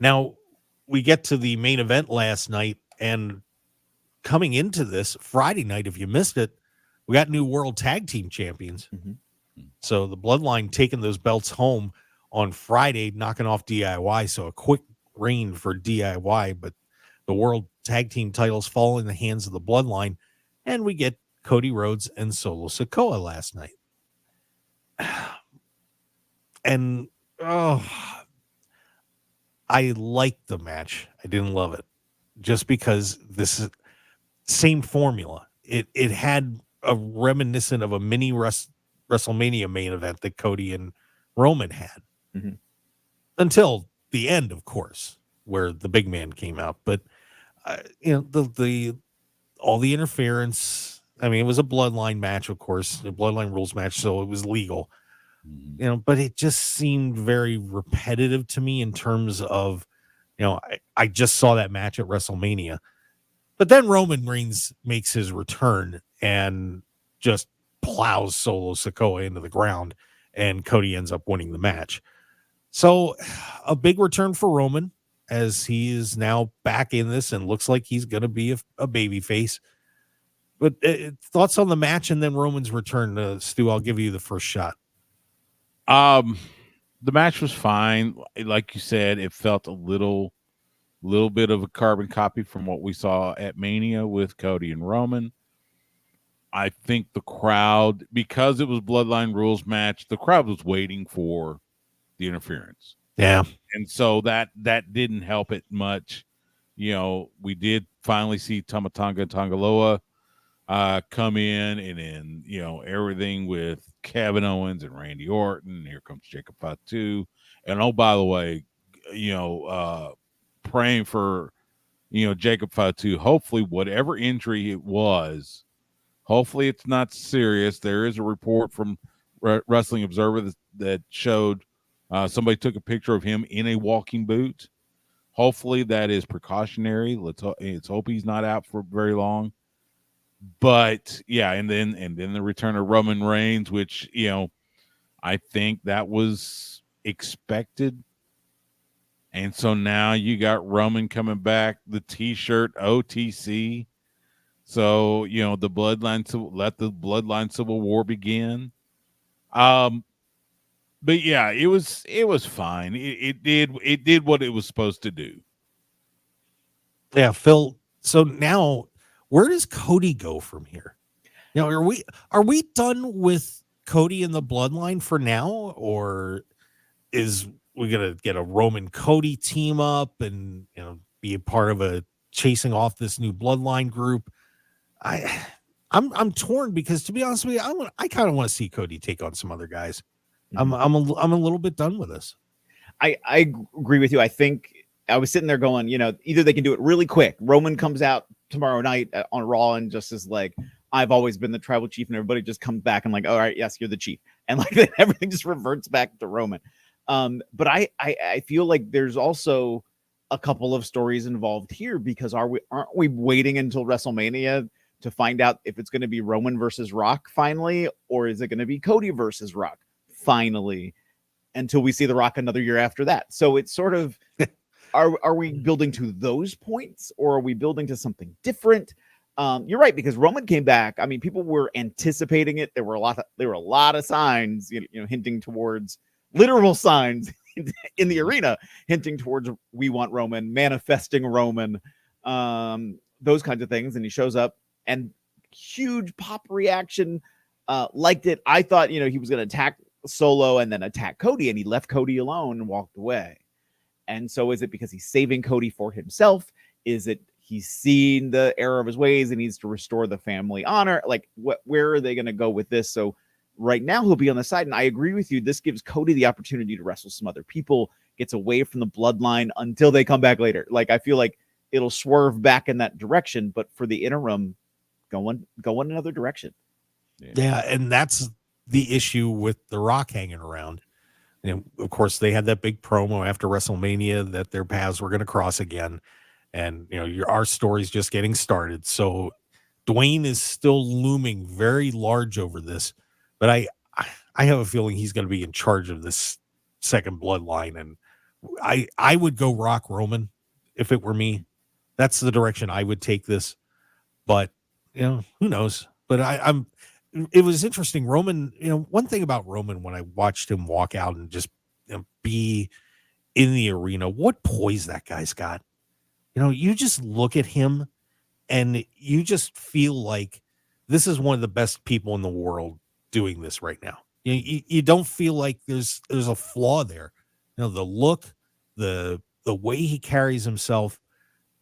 Now, we get to the main event last night, and coming into this Friday night, if you missed it, we got new World Tag Team Champions. Mm-hmm. So the Bloodline taking those belts home on Friday, knocking off DIY. So a quick reign for DIY, but the World Tag Team titles fall in the hands of the Bloodline, and we get Cody Rhodes and Solo Sikoa last night. And I liked the match. I didn't love it just because this is same formula. It had a reminiscent of a mini WrestleMania main event that Cody and Roman had Mm-hmm. until the end, of course, where the big man came out. But the all the interference. I mean, it was a bloodline match, of course, a bloodline rules match, so it was legal. But it just seemed very repetitive to me in terms of, I just saw that match at WrestleMania. But then Roman Reigns makes his return and just plows Solo Sikoa into the ground, and Cody ends up winning the match. So a big return for Roman as he is now back in this and looks like he's going to be a baby face. But thoughts on the match and then Roman's return, Stu? I'll give you the first shot. The match was fine. Like you said, it felt a little bit of a carbon copy from what we saw at Mania with Cody and Roman. I think the crowd, because it was Bloodline Rules match, the crowd was waiting for the interference. Yeah. And so that didn't help it much. We did finally see Tama Tonga Tongaloa come in, and then, everything with Kevin Owens and Randy Orton. Here comes Jacob Fatu. And oh, by the way, praying for, Jacob Fatu. Hopefully, whatever injury it was, hopefully it's not serious. There is a report from Wrestling Observer that showed somebody took a picture of him in a walking boot. Hopefully that is precautionary. Let's hope he's not out for very long. But yeah, and then the return of Roman Reigns, which I think that was expected. And so now you got Roman coming back, the T-shirt OTC. So let the Bloodline Civil War begin. But yeah, it was fine. It did what it was supposed to do. Yeah, Phil. So now, where does Cody go from here? Are we done with Cody and the Bloodline for now, or is we gonna get a Roman Cody team up and be a part of a chasing off this new Bloodline group? I'm torn because, to be honest with you, I kind of want to see Cody take on some other guys. I'm a little bit done with this. I agree with you. I think I was sitting there going, either they can do it really quick. Roman comes out tomorrow night on Raw and just is like, I've always been the tribal chief, and everybody just comes back and like, all right, yes, you're the chief. And like then everything just reverts back to Roman. But I feel like there's also a couple of stories involved here, because aren't we waiting until WrestleMania to find out if it's going to be Roman versus Rock finally, or is it going to be Cody versus Rock finally, until we see The Rock another year after that? So it's sort of, are we building to those points, or are we building to something different? You're right, because Roman came back. I mean, people were anticipating it. There were a lot of signs, hinting towards literal signs in the arena, hinting towards we want Roman, manifesting Roman, those kinds of things. And he shows up, and huge pop reaction. Liked it. I thought, he was going to attack Solo and then attack Cody, and he left Cody alone and walked away. And so is it because he's saving Cody for himself? Is it he's seen the error of his ways and needs to restore the family honor? Like, where are they going to go with this? So right now he'll be on the side. And I agree with you. This gives Cody the opportunity to wrestle some other people, gets away from the Bloodline until they come back later. Like, I feel like it'll swerve back in that direction, but for the interim, go in another direction. Yeah. And that's the issue with The Rock hanging around. Of course, they had that big promo after WrestleMania that their paths were going to cross again. And, our story's just getting started. So Dwayne is still looming very large over this. But I have a feeling he's going to be in charge of this second Bloodline. And I would go Rock Roman if it were me. That's the direction I would take this. But who knows? But I'm. It was interesting. Roman, one thing about Roman when I watched him walk out and just be in the arena, what poise that guy's got. You just look at him and you just feel like this is one of the best people in the world doing this right now. You don't feel like there's a flaw there. The look, the way he carries himself,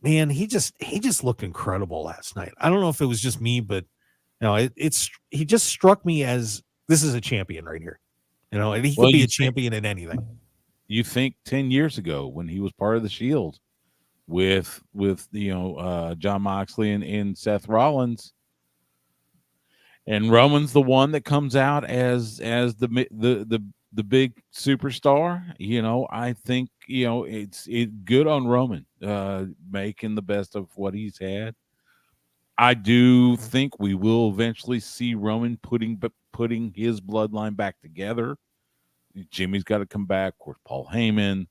man, he just looked incredible last night. I don't know if it was just me, but he just struck me as this is a champion right here. And he could be a champion in anything. You think 10 years ago when he was part of the Shield with John Moxley and Seth Rollins, and Roman's the one that comes out as the big superstar. I think it's good on Roman making the best of what he's had. I do think we will eventually see Roman putting his bloodline back together. Jimmy's got to come back. Of course, Paul Heyman.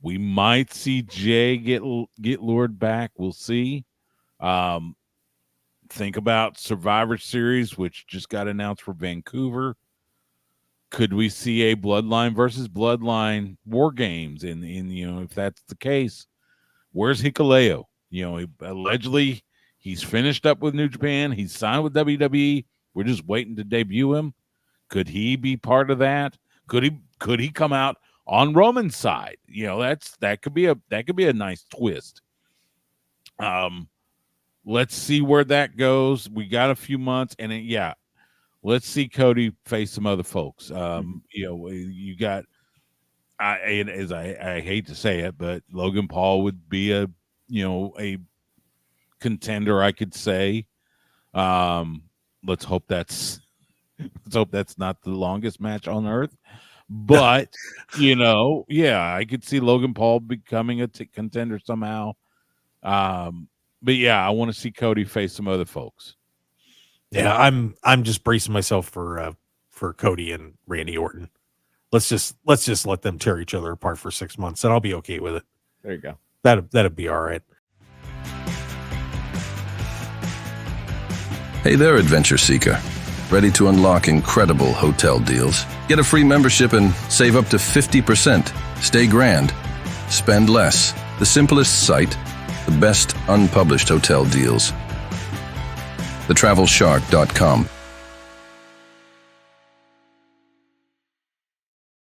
We might see Jay get lured back. We'll see. Think about Survivor Series, which just got announced for Vancouver. Could we see a Bloodline versus Bloodline War Games? In if that's the case, where's Hikuleo? Allegedly he's finished up with New Japan. He's signed with WWE. We're just waiting to debut him. Could he be part of that? Could he come out on Roman's side? That could be a nice twist. Let's see where that goes. We got a few months, and let's see Cody face some other folks. You got, I hate to say it, but Logan Paul would be a contender, I could say. Let's hope that's not the longest match on earth, but I could see Logan Paul becoming a contender somehow. But I want to see Cody face some other folks. Yeah, I'm just bracing myself for Cody and Randy Orton. Let's just let them tear each other apart for 6 months, and I'll be okay with it. There you go. That'd be all right. Hey there, adventure seeker. Ready to unlock incredible hotel deals? Get a free membership and save up to 50%. Stay grand. Spend less. The simplest site, the best unpublished hotel deals. TheTravelShark.com.